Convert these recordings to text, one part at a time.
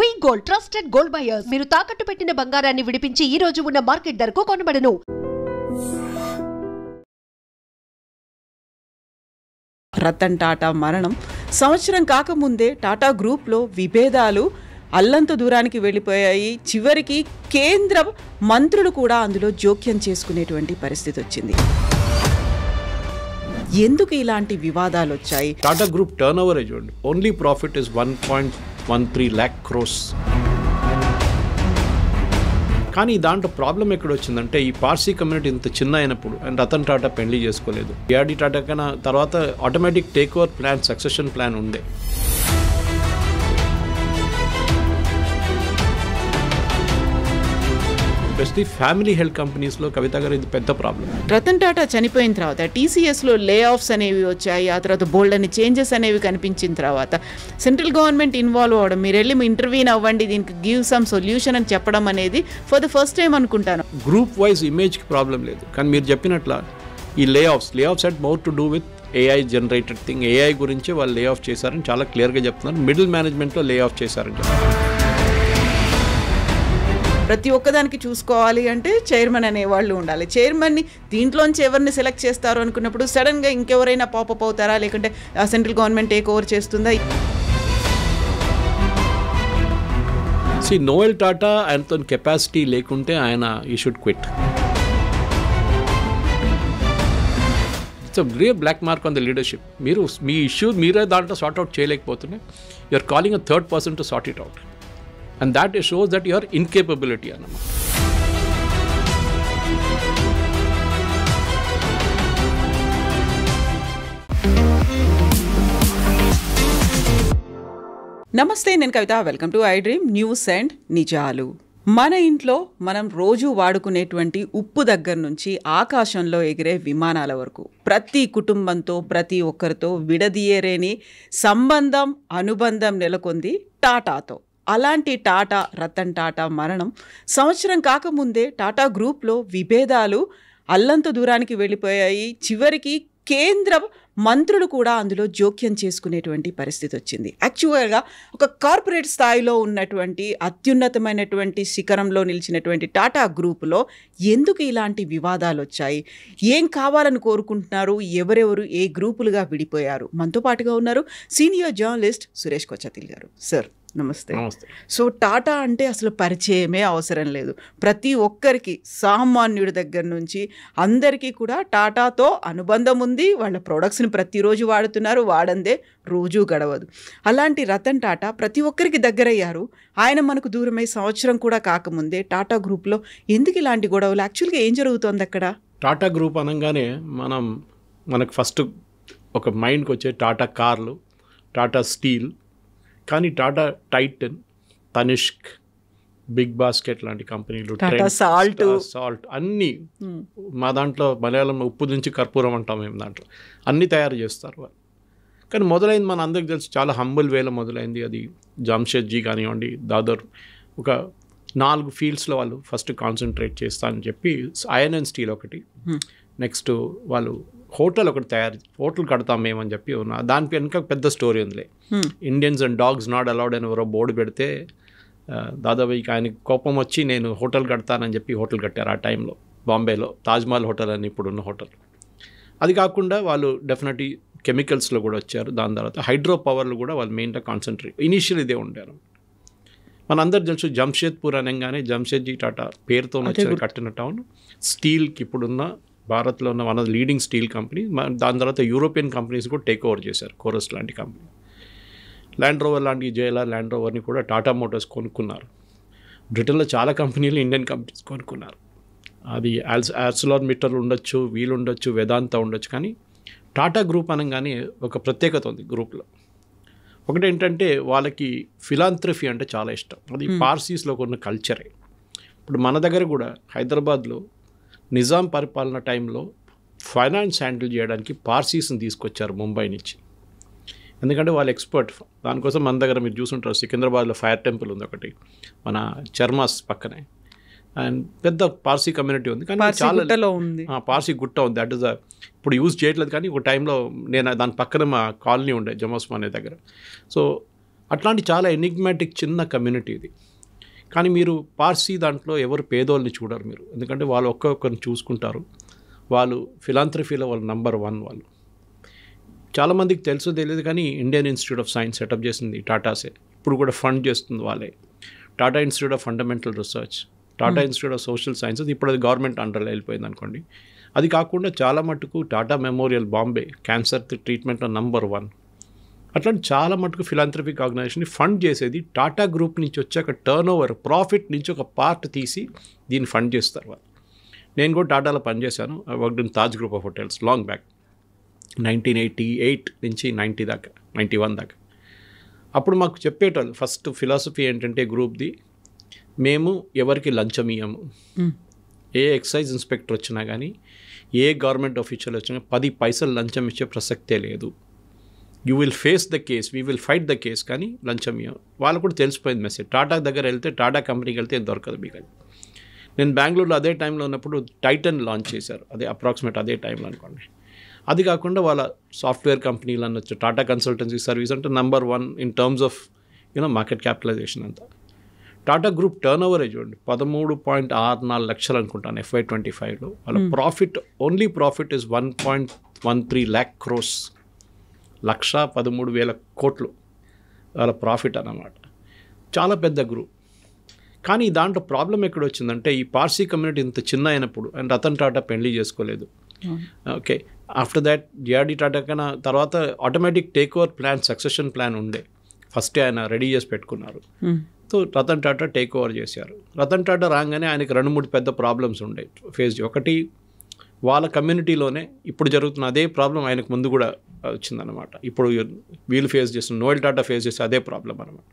వి gold trusted gold buyers. మీరు తాకట్టు పెట్టిన బంగారాన్ని విడిపించి ఈ రోజు ఉన్న మార్కెట్ ధరకు కొనబడను. రతన్ టాటా మరణం సంవత్సరం కాకముందే టాటా గ్రూప్లో విభేదాలు అల్లంత దూరానికి వెళ్ళిపోయాయి. చివరికి కేంద్ర మంత్రులు కూడా అందులో జోక్యం చేసుకునేటువంటి పరిస్థితి వచ్చింది. ఎందుకు ఇలాంటి వివాదాలు వచ్చాయి? టాటా గ్రూప్ టర్న్ ఓవర్ చూడండి, only profit is 1.13 lakh crores. కానీ దాంట్లో ప్రాబ్లం ఎక్కడ వచ్చిందంటే ఈ పార్సీ కమ్యూనిటీ ఇంత చిన్న అయినప్పుడు అండ్ రతన్ టాటా పెళ్లి చేసుకోలేదు. ఏఆర్డి టాటా కన్నా తర్వాత automatic take over plan, succession plan ఉండే. ఎస్పెషల్లీ ఫ్యామిలీ హెల్త్ కంపెనీస్లో కవిత గారు ఇది పెద్ద ప్రాబ్లం. రతన్ టాటా చనిపోయిన తర్వాత టీసీఎస్లో లే ఆఫ్స్ అనేవి వచ్చాయి. ఆ తర్వాత బోల్డ్ అని చేంజెస్ అనేవి కనిపించిన తర్వాత సెంట్రల్ గవర్నమెంట్ ఇన్వాల్వ్ అవ్వడం, మీరు వెళ్ళి ఇంటర్వ్యూన్ అవ్వండి, దీనికి గివ్ సమ్ సొల్యూషన్ అని చెప్పడం అనేది ఫర్ ద ఫస్ట్ టైం అనుకుంటాను. గ్రూప్ వైజ్ ఇమేజ్కి ప్రాబ్లం లేదు, కానీ మీరు చెప్పినట్ల ఈ లే offs had more to do with AI generated thing. AI గురించి వాళ్ళు లే ఆఫ్ చేశారని చాలా క్లియర్గా చెప్తున్నారు. మిడిల్ మేనేజ్మెంట్లో లే ఆఫ్ చేశారని చెప్తున్నారు. ప్రతి ఒక్కదానికి చూసుకోవాలి అంటే చైర్మన్ అనేవాళ్ళు ఉండాలి. చైర్మన్ని దీంట్లోంచి ఎవరిని సెలెక్ట్ చేస్తారు అనుకున్నప్పుడు సడన్గా ఇంకెవరైనా పాపప్ అవుతారా, లేకుంటే సెంట్రల్ గవర్నమెంట్ టేక్ ఓవర్ చేస్తుందా? నోయల్ టాటా ఆయనతో కెపాసిటీ లేకుంటే ఆయన he should quit. It's real black mark on the leadership. మీరు మీ ఇష్యూ మీరే దాంట్లో సార్ట్ అవుట్ చేయలేకపోతున్నాయి. You're calling a third person to sort it out. And that shows that your incapability అన్నమాట. నమస్తే, నేను Kavitha. Welcome to I dream news and నిజాలు. మన ఇంట్లో మనం రోజు వాడుకునేటువంటి ఉప్పు దగ్గర నుంచి ఆకాశంలో ఎగిరే విమానాల వరకు ప్రతి కుటుంబంతో, ప్రతి ఒక్కరితో విడదీయలేని సంబంధం, అనుబంధం నెలకొంది టాటాతో. అలాంటి టాటా, రతన్ టాటా మరణం సంవత్సరం కాకముందే టాటా గ్రూప్లో విభేదాలు అల్లంత దూరానికి వెళ్ళిపోయాయి. చివరికి కేంద్ర మంత్రులు కూడా అందులో జోక్యం చేసుకునేటువంటి పరిస్థితి వచ్చింది. యాక్చువల్గా ఒక కార్పొరేట్ స్థాయిలో ఉన్నటువంటి అత్యున్నతమైనటువంటి శిఖరంలో నిలిచినటువంటి టాటా గ్రూపులో ఎందుకు ఇలాంటి వివాదాలు వచ్చాయి? ఏం కావాలని కోరుకుంటున్నారు? ఎవరెవరు ఏ గ్రూపులుగా విడిపోయారు? మనతో పాటుగా ఉన్నారు సీనియర్ జర్నలిస్ట్ సురేష్ కొచ్చతిల్ గారు. సార్ నమస్తే. సో టాటా అంటే అసలు పరిచయమే అవసరం లేదు. ప్రతి ఒక్కరికి, సామాన్యుడి దగ్గర నుంచి అందరికీ కూడా టాటాతో అనుబంధం ఉంది. వాళ్ళ ప్రొడక్ట్స్ని ప్రతిరోజు వాడుతున్నారు, వాడందే రోజు గడవదు. అలాంటి రతన్ టాటా ప్రతి ఒక్కరికి దగ్గరయ్యారు. ఆయన మనకు దూరమై సంవత్సరం కూడా కాకముందే టాటా గ్రూప్లో ఎందుకు ఇలాంటి గొడవలు? యాక్చువల్గా ఏం జరుగుతోంది అక్కడ? టాటా గ్రూప్ అనగానే మనకు ఫస్ట్ ఒక మైండ్కి వచ్చే టాటా కార్లు, టాటా స్టీల్, కానీ టాటా టైటన్, తనిష్క్, బిగ్ బాస్కెట్ లాంటి కంపెనీలు, సాల్ట్ అన్నీ మా దాంట్లో మలయాళంలో ఉప్పు నుంచి కర్పూరం అంటాం మేము, దాంట్లో అన్నీ తయారు చేస్తారు వాళ్ళు. కానీ మొదలైంది మన అందరికి తెలుసు చాలా హంబుల్ వేలో మొదలైంది. అది జామ్షెడ్జీ కానివ్వండి, దాదర్ ఒక 4 ఫీల్డ్స్లో వాళ్ళు ఫస్ట్ కాన్సన్ట్రేట్ చేస్తానని చెప్పి ఐరన్ అండ్ స్టీల్ ఒకటి, నెక్స్ట్ వాళ్ళు హోటల్ ఒకటి హోటల్ కడతాం మేమని చెప్పి ఉన్నా. దాని వెనుక పెద్ద స్టోరీ ఉందిలే. Indians and dogs not allowed అని ఎవరో బోర్డు పెడితే దాదాపు ఆయనకి కోపం వచ్చి నేను హోటల్ కడతానని చెప్పి హోటల్ కట్టారు ఆ టైంలో బాంబేలో, తాజ్మహల్ హోటల్ అని ఇప్పుడున్న హోటల్. అది కాకుండా వాళ్ళు డెఫినెట్లీ కెమికల్స్లో కూడా వచ్చారు. దాని తర్వాత హైడ్రో పవర్లు కూడా వాళ్ళు మెయిన్గా కాన్సన్ట్రేట్ ఇనీషియల్ ఇదే ఉండారు. మనందరూ తెలుసు జంషెద్పూర్ అనగానే జంషెడ్జీ టాటా పేరుతో వచ్చారు కట్టిన టౌన్. స్టీల్కి ఇప్పుడున్న భారత్లో ఉన్న one of the leading steel company. దాని తర్వాత యూరోపియన్ కంపెనీస్ కూడా టేక్ ఓవర్ చేశారు. కోరస్ లాంటి కంపెనీ, ల్యాండ్ రోవర్ లాంటి జేఎల్ఆర్ ల్యాండ్ రోవర్ని కూడా టాటా మోటార్స్ కొనుక్కున్నారు. బ్రిటన్లో చాలా కంపెనీలు ఇండియన్ కంపెనీస్ కొనుక్కున్నారు. అది ఆర్సెలర్ మిట్టల్ ఉండొచ్చు, వీలు ఉండొచ్చు, వేదాంత ఉండొచ్చు. కానీ టాటా గ్రూప్ అనగానే ఒక ప్రత్యేకత ఉంది గ్రూప్లో. ఒకటి ఏంటంటే వాళ్ళకి ఫిలాంథ్రఫీ అంటే చాలా ఇష్టం. అది పార్సీస్లో ఉన్న కల్చరే. ఇప్పుడు మన దగ్గర కూడా హైదరాబాద్లో నిజాం పరిపాలన టైంలో ఫైనాన్స్ హ్యాండిల్ చేయడానికి పార్సీస్ని తీసుకొచ్చారు ముంబై నుంచి. ఎందుకంటే వాళ్ళు ఎక్స్పర్ట్. దానికోసం మన దగ్గర మీరు చూసుంటారు సికింద్రాబాద్లో ఫైర్ టెంపుల్ ఉంది ఒకటి, మన చర్మాస్ పక్కనే. అండ్ పెద్ద పార్సీ కమ్యూనిటీ ఉంది, కానీ చాలా పార్సీ గుట్ట ఉంది. దట్ ఈస్ ఇప్పుడు యూజ్ చేయట్లేదు, కానీ ఒక టైంలో నేను దాని పక్కన మా కాలనీ ఉండే జమోస్మానే దగ్గర. సో అట్లాంటి చాలా ఎనిగ్మాటిక్ చిన్న కమ్యూనిటీ ఇది. కానీ మీరు పార్సీ దాంట్లో ఎవరు పేదోళ్ళని చూడరు మీరు, ఎందుకంటే వాళ్ళు ఒక్కొక్కరిని చూసుకుంటారు. వాళ్ళు ఫిలాంథ్రఫీలో వాళ్ళు నంబర్ 1 వాళ్ళు. చాలామందికి తెలుసో తెలియదు కానీ Indian institute of science setup చేసింది టాటాసే, ఇప్పుడు కూడా ఫండ్ చేస్తుంది వాళ్ళే. Tata institute of fundamental research, Tata institute of social sciences, ఇప్పుడు అది గవర్నమెంట్ అండర్లో వెళ్ళిపోయింది అనుకోండి. అది కాకుండా చాలా మటుకు టాటా మెమోరియల్ బాంబే క్యాన్సర్ ట్రీట్మెంట్లో నంబర్ 1. అట్లాంటి చాలా మటుకు ఫిలాంథ్రఫిక్ ఆర్గనైజేషన్ని ఫండ్ చేసేది టాటా గ్రూప్ నుంచి వచ్చాక టర్న్ ప్రాఫిట్ నుంచి ఒక పార్ట్ తీసి దీన్ని ఫండ్ చేస్తారు వాళ్ళు. నేను కూడా టాటాలో పనిచేశాను. I worked in Taj group of hotels long back, 1988 నుంచి 91 దాకా. అప్పుడు మాకు చెప్పేటోళ్ళు ఫస్ట్ ఫిలాసఫీ ఏంటంటే గ్రూప్ది, మేము ఎవరికి లంచం ఇయ్యము. ఏ ఎక్సైజ్ ఇన్స్పెక్టర్ వచ్చినా కానీ, ఏ గవర్నమెంట్ ఆఫీషియల్ వచ్చినా 10 పైసలు లంచం ఇచ్చే ప్రసక్తే లేదు. You will face the case, we will fight the case, కానీ లంచం ఇయ్యం. వాళ్ళు కూడా తెలిసిపోయింది మెసేజ్. టాటా దగ్గర వెళ్తే, టాటా కంపెనీకి వెళ్తే దొరకదు మీకు అది. నేను బెంగళూరులో అదే టైంలో ఉన్నప్పుడు టైటన్ లాంచ్ చేశారు, అదే అప్రాక్సిమేట్ అదే టైంలో అనుకోండి. అది కాకుండా వాళ్ళ సాఫ్ట్వేర్ కంపెనీలు అనొచ్చు, టాటా కన్సల్టెన్సీ సర్వీస్ అంటే number 1 in terms of market capitalization అంతా. టాటా గ్రూప్ టర్న్ ఓవర్ చూడండి 13.64 లక్షలు అనుకుంటాను FY25లో. వాళ్ళ profit, only profit is 1.13 lakh crores, 1,13,000 కోట్లు వాళ్ళ ప్రాఫిట్ అన్నమాట. చాలా పెద్ద గ్రూప్. కానీ దాంట్లో ప్రాబ్లం ఎక్కడ వచ్చిందంటే, ఈ పార్సీ కమ్యూనిటీ ఇంత చిన్న అయినప్పుడు, అండ్ రతన్ టాటా పెళ్లి చేసుకోలేదు. Okay, after that JRD Tata కన్నా తర్వాత automatic take over plan, succession plan ఉండే, ఫస్టే ఆయన రెడీ చేసి పెట్టుకున్నారు. So Ratan Tata take over చేశారు. రతన్ టాటా రాగానే ఆయనకి 2-3 పెద్ద ప్రాబ్లమ్స్ ఉండే ఫేస్. ఒకటి, వాళ్ళ కమ్యూనిటీలోనే ఇప్పుడు జరుగుతున్న అదే ప్రాబ్లం ఆయనకు ముందు కూడా వచ్చిందనమాట. ఇప్పుడు వీళ్ళు ఫేస్ చేస్తున్న, నోయల్ టాటా ఫేస్ చేస్తే అదే ప్రాబ్లం అనమాట.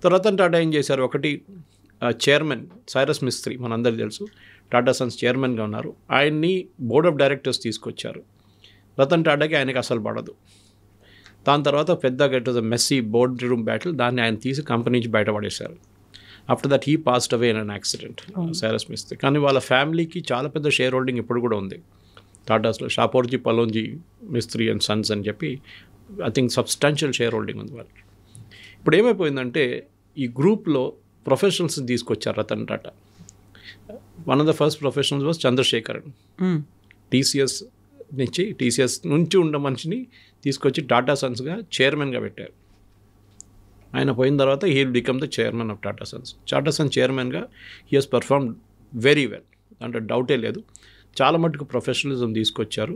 సో రతన్ టాటా ఏం చేశారు, ఒకటి చైర్మన్ సైరస్ మిస్త్రీ మనందరికీ తెలుసు, టాటా సన్స్ చైర్మన్గా ఉన్నారు. ఆయన్ని బోర్డ్ ఆఫ్ డైరెక్టర్స్ తీసుకొచ్చారు. రతన్ టాటాకి ఆయనకి అసలు పడదు. దాని తర్వాత పెద్దగా it was a messy board room battle, దాన్ని ఆయన తీసి కంపెనీ నుంచి బయటపడేశారు. After that he passed away in an accident, Cyrus Mistry. కానీ వాళ్ళ ఫ్యామిలీకి చాలా పెద్ద షేర్ హోల్డింగ్ ఇప్పుడు కూడా ఉంది టాటాస్లో. షాపోర్జీ పలోంజీ మిస్త్రీ అండ్ సన్స్ అని చెప్పి I think substantial share holding ఉంది వాళ్ళకి. ఇప్పుడు ఏమైపోయిందంటే, ఈ గ్రూప్లో ప్రొఫెషనల్స్ తీసుకొచ్చారు Ratan Tata. One of the first professionals was Chandrasekaran. TCS నుంచి ఉన్న మనిషిని తీసుకొచ్చి టాటా సన్స్గా చైర్మన్గా పెట్టారు. ఆయన పోయిన తర్వాత he will become the chairman of Tata sons. Tata sons చైర్మన్గా he has perform very well, అంటే డౌటే లేదు. చాలా మటుకు ప్రొఫెషనలిజం తీసుకొచ్చారు.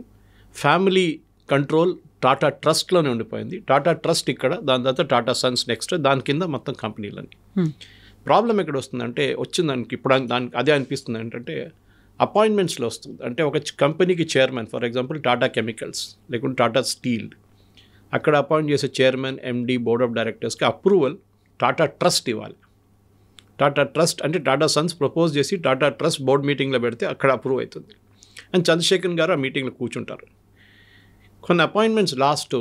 ఫ్యామిలీ కంట్రోల్ టాటా ట్రస్ట్లోనే ఉండిపోయింది. టాటా ట్రస్ట్ ఇక్కడ, దాని తర్వాత టాటా సన్స్ నెక్స్ట్, దాని కింద మొత్తం కంపెనీలని. ప్రాబ్లం ఎక్కడ వస్తుందంటే, వచ్చిందానికి ఇప్పుడు దానికి అదే అనిపిస్తుంది ఏంటంటే, అపాయింట్మెంట్స్లో వస్తుంది. అంటే ఒక కంపెనీకి chairman, for example Tata chemicals లేకుంటే టాటా స్టీల్, అక్కడ అపాయింట్ చేసే చైర్మన్, ఎండి, బోర్డ్ ఆఫ్ డైరెక్టర్స్కి అప్రూవల్ టాటా ట్రస్ట్ ఇవ్వాలి. టాటా ట్రస్ట్ అంటే టాటా సన్స్ ప్రపోజ్ చేసి టాటా ట్రస్ట్ బోర్డ్ మీటింగ్లో పెడితే అక్కడ అప్రూవ్ అవుతుంది. అండ్ చంద్రశేఖర్ గారు ఆ మీటింగ్లో కూర్చుంటారు. కొన్ని అపాయింట్మెంట్స్ లాస్ట్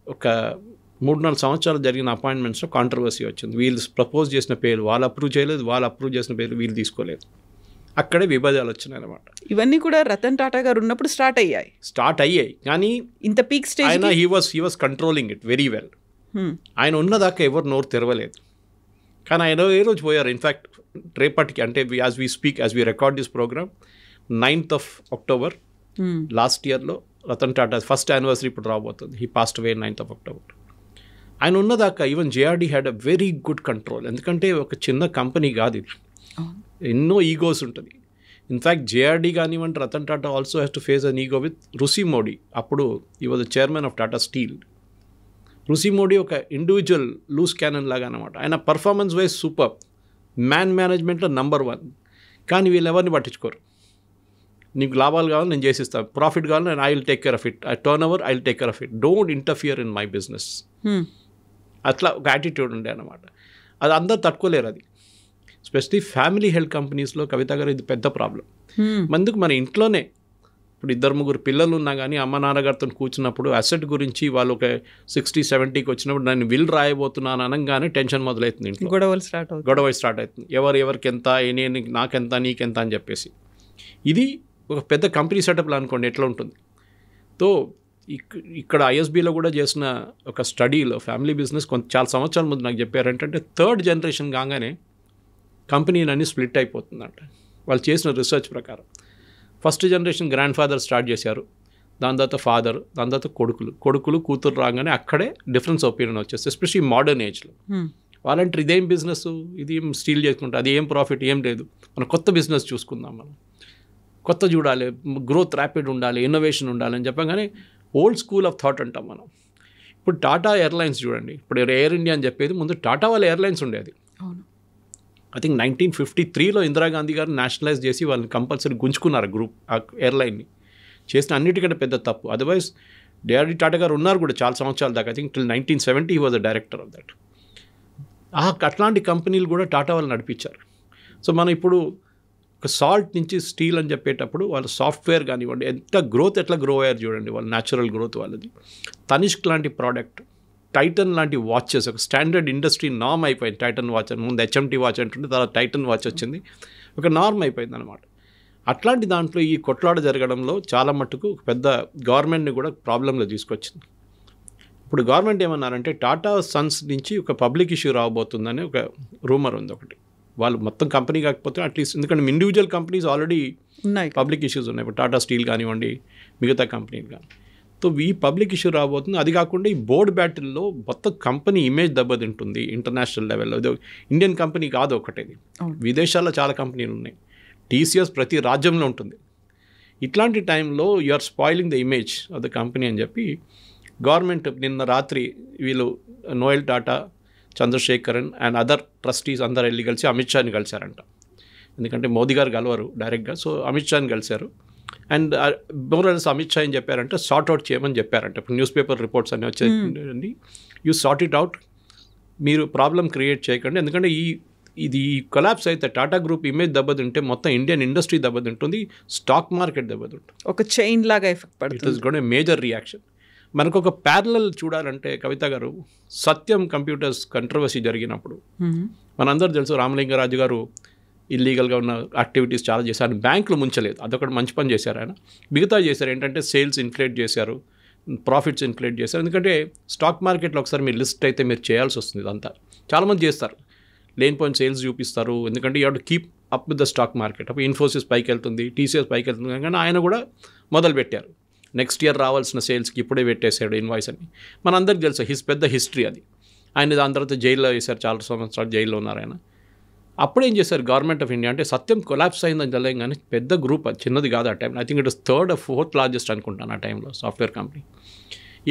ఒక 3-4 సంవత్సరాలు జరిగిన అపాయింట్మెంట్స్లో కాంట్రవర్సీ వచ్చింది. వీళ్ళు ప్రపోజ్ చేసిన పేరు వాళ్ళు అప్రూవ్ చేయలేదు, వాళ్ళు అప్రూవ్ చేసిన పేరు వీళ్ళు తీసుకోలేదు. అక్కడే విభేదాలు వచ్చినాయి అన్నమాట. ఇవన్నీ కూడా రతన్ టాటా గారు ఉన్నప్పుడు స్టార్ట్ అయ్యాయి. కానీ ఇంత పీక్ స్టేజ్ ఆయన he was controlling it very well. ఆయన ఉన్నదాకా ఎవరు నోరు తెరవలేదు. కానీ ఆయన ఏ రోజు పోయారు. ఇన్ఫ్యాక్ట్ రేపటికి, అంటే as we record this program 9th of October last ఇయర్లో రతన్ టాటా ఫస్ట్ యానివర్సరీ ఇప్పుడు రాబోతుంది. He passed away 9th of October. ఆయన ఉన్నదాకా even JRD had a very good control. ఎందుకంటే ఒక చిన్న కంపెనీ కాదు ఇది, ఎన్నో ఈగోస్ ఉంటుంది. ఇన్ఫ్యాక్ట్ జేఆర్డీ కానివ్వండి, Ratan Tata also has to face an ego with Rusi Mody. అప్పుడు ఈ was the chairman of Tata steel. Rusi Mody ఒక ఇండివిజువల్ లూస్ క్యానన్ లాగా అనమాట. ఆయన పర్ఫార్మెన్స్ వైజ్ సూపర్, మేనేజ్మెంట్లో నంబర్ 1. కానీ వీళ్ళు ఎవరిని పట్టించుకోరు. నీకు లాభాలు కావాలి నేను చేసిస్తాను, ప్రాఫిట్ కావాలి నేను I will take care of it, I turn over I will take care of it, don't interfere in my business. అట్లా ఒక యాటిట్యూడ్ ఉండే అనమాట. అది అందరు తట్టుకోలేరు. అది ఎస్పెషలీ ఫ్యామిలీ హెల్త్ కంపెనీస్లో కవిత గారు ఇది పెద్ద ప్రాబ్లం. మందుకు మన ఇంట్లోనే ఇప్పుడు 2-3 పిల్లలు ఉన్నా కానీ అమ్మ నాన్నగారితో కూర్చున్నప్పుడు అసెట్ గురించి వాళ్ళు ఒక 60-70కి వచ్చినప్పుడు నేను విల్ రాయబోతున్నాను అనగానే టెన్షన్ మొదలవుతుంది. ఇంట్లో గొడవ స్టార్ట్ అవుతుంది. ఎవరికి ఎంత, నాకెంత, నీకెంత అని చెప్పేసి. ఇది ఒక పెద్ద కంపెనీ సెటప్లో అనుకోండి ఎట్లా ఉంటుంది. తో ఇక్కడ ఐఎస్బీలో కూడా చేసిన ఒక స్టడీలో ఫ్యామిలీ బిజినెస్ చాలా సంవత్సరాల ముందు నాకు చెప్పారు ఏంటంటే థర్డ్ జనరేషన్ కాగానే కంపెనీలన్నీ స్ప్లిట్ అయిపోతుందంట వాళ్ళు చేసిన రీసెర్చ్ ప్రకారం. First generation grand father start చేశారు, దాని తర్వాత ఫాదర్, దాని తర్వాత కొడుకులు కూతురు రాగానే అక్కడే డిఫరెన్స్ ఒపీనియన్ వచ్చేస్తుంది, ఎస్పెషల్లీ మోడర్న్ ఏజ్లో. వాళ్ళంటే ఇదేం బిజినెస్, ఇది ఏం స్టీల్ చేసుకుంటా, అది ఏం ప్రాఫిట్ ఏం లేదు, మనం కొత్త బిజినెస్ చూసుకుందాం, మనం కొత్త చూడాలి, గ్రోత్ ర్యాపిడ్ ఉండాలి, ఇన్నోవేషన్ ఉండాలి అని చెప్పగానే ఓల్డ్ స్కూల్ ఆఫ్ థాట్ అంటాం మనం. ఇప్పుడు టాటా ఎయిర్లైన్స్ చూడండి, ఇప్పుడు ఎయిర్ ఇండియా అని చెప్పేది ముందు టాటా వాళ్ళ ఎయిర్లైన్స్ ఉండేది. ఐ థింక్ 1953లో ఇందిరాగాంధీ గారు నేషనలైజ్ చేసి వాళ్ళని కంపల్సరీ గుంజుకున్నారు గ్రూప్ ఆ ఎయిర్లైన్ని. చేసిన అన్నిటికంటే పెద్ద తప్పు. అదర్వైజ్ డిఆర్డి టాటా గారు ఉన్నారు కూడా చాలా సంవత్సరాల దాకా. I think till 1970 he was the director of that. అట్లాంటి కంపెనీలు కూడా టాటా వాళ్ళు నడిపించారు. సో మనం ఇప్పుడు ఒక సాల్ట్ నుంచి స్టీల్ అని చెప్పేటప్పుడు వాళ్ళ సాఫ్ట్వేర్ కానివ్వండి, ఎట్లా గ్రో అయ్యారు చూడండి, వాళ్ళ న్యాచురల్ గ్రోత్ వాళ్ళది. తనిష్క్ లాంటి ప్రోడక్ట్, టైటన్ లాంటి వాచెస్, ఒక స్టాండర్డ్ ఇండస్ట్రీ నార్మ్ అయిపోయింది. టైటన్ వాచ్ అని ముందు హెచ్ఎంటీ వాచ్ అంటుంటే తర్వాత టైటన్ వాచ్ వచ్చింది, ఒక నార్మ్ అయిపోయింది అనమాట. అట్లాంటి దాంట్లో ఈ కొట్లాట జరగడంలో చాలా మట్టుకు పెద్ద గవర్నమెంట్ని కూడా ప్రాబ్లంలో తీసుకొచ్చింది. ఇప్పుడు గవర్నమెంట్ ఏమన్నారంటే టాటా సన్స్ నుంచి ఒక పబ్లిక్ ఇష్యూ రాబోతుందని ఒక రూమర్ ఉంది ఒకటి. వాళ్ళు మొత్తం కంపెనీ కాకపోతే అట్లీస్ట్, ఎందుకంటే ఇండివిజువల్ కంపెనీస్ ఆల్రెడీ ఉన్నాయి, పబ్లిక్ ఇష్యూస్ ఉన్నాయి. ఇప్పుడు టాటా స్టీల్ కానివ్వండి, మిగతా కంపెనీలు కానీ. సో ఈ పబ్లిక్ ఇష్యూ రాబోతుంది. అది కాకుండా ఈ బోర్డ్ బ్యాటిల్లో మొత్తం కంపెనీ ఇమేజ్ దెబ్బతింటుంది ఇంటర్నేషనల్ లెవెల్లో. ఇది ఇండియన్ కంపెనీ కాదు ఒకటేది, విదేశాల్లో చాలా కంపెనీలు ఉన్నాయి. టీసీఎస్ ప్రతి రాజ్యంలో ఉంటుంది. ఇట్లాంటి టైంలో you are spoiling the image of the company అని చెప్పి గవర్నమెంట్ నిన్న రాత్రి వీళ్ళు Noel Tata, Chandrasekaran and other trustees అందరు వెళ్ళి కలిసి అమిత్ షాని కలిశారంట. ఎందుకంటే మోదీ గారు కలవరు డైరెక్ట్గా, సో అమిత్ షాని కలిశారు. అండ్ మోరల్స్ అమిత్ షా ఏం చెప్పారంటే సార్ట్అవుట్ చేయమని చెప్పారంట. ఇప్పుడు న్యూస్ పేపర్ రిపోర్ట్స్ అన్నీ వచ్చాయండి, యూ సార్ట్ ఇట్ అవుట్, మీరు ప్రాబ్లం క్రియేట్ చేయకండి. ఎందుకంటే ఇది కొలాప్స్ అయితే టాటా గ్రూప్ ఇమేజ్ దెబ్బతింటే మొత్తం ఇండియన్ ఇండస్ట్రీ దెబ్బతింటుంది, స్టాక్ మార్కెట్ దెబ్బతింటుంది, ఒక చైన్ లాగా ఎఫెక్ట్ పడుతుంది. It is goat a major reaction. మనకు ఒక ప్యారలల్ చూడాలంటే కవిత గారు, సత్యం కంప్యూటర్స్ కంట్రవర్సీ జరిగినప్పుడు మనందరూ తెలుసు రామలింగరాజు గారు ఇల్లీగల్గా ఉన్న యాక్టివిటీస్ చాలా చేశారు, బ్యాంకులు ముంచలేదు, అదొకటి మంచి పని చేశారు ఆయన. మిగతా చేశారు ఏంటంటే సేల్స్ ఇన్ఫ్లేట్ చేశారు, ప్రాఫిట్స్ ఇన్ఫ్లేట్ చేశారు. ఎందుకంటే స్టాక్ మార్కెట్లో ఒకసారి మీరు లిస్ట్ అయితే మీరు చేయాల్సి వస్తుంది. ఇదంతా చాలామంది చేస్తారు, లేనిపోయిన సేల్స్ చూపిస్తారు. ఎందుకంటే you have to keep up with the stock market. అప్పుడు ఇన్ఫోసిస్ పైకి వెళ్తుంది, టీసీఎస్ పైకి వెళ్తుంది, కానీ ఆయన కూడా మొదలుపెట్టారు. నెక్స్ట్ ఇయర్ రావాల్సిన సేల్స్కి ఇప్పుడే పెట్టేశాడు ఇన్వాయిస్ అని. మనందరికీ తెలుసు పెద్ద హిస్టరీ అది. ఆయన దాని తర్వాత జైల్లో వేశారు, చాలా సంవత్సరాలు జైల్లో ఉన్నారు ఆయన. అప్పుడు ఏం చేశారు గవర్నమెంట్ ఆఫ్ ఇండియా అంటే సత్యం కొలాప్స్ అయిందని తెలియదు, కానీ పెద్ద గ్రూప్ అది, చిన్నది కాదు ఆ time. I think it is 3rd or 4th largest అనుకుంటాను ఆ టైంలో సాఫ్ట్వేర్ కంపెనీ.